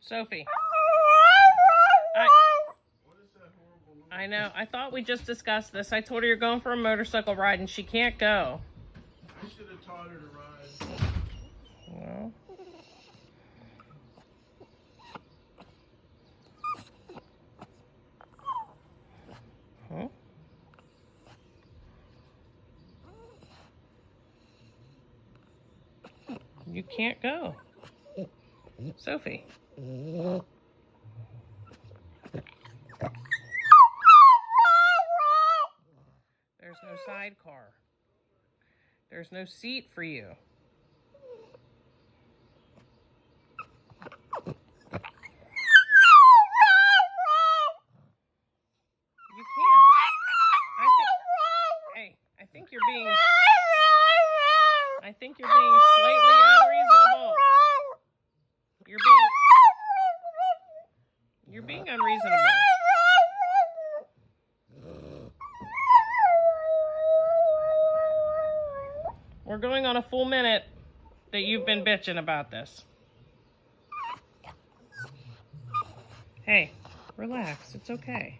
Sophie. What is that horrible noise? I know. I thought we just discussed this. I told her you're going for a motorcycle ride and she can't go. I should have taught her to ride. Well. Huh? You can't go. Sophie. There's no sidecar. There's no seat for you. You can't. I think you're being slightly unreasonable. You're being unreasonable. We're going on a full minute that you've been bitching about this. Hey, relax. It's okay.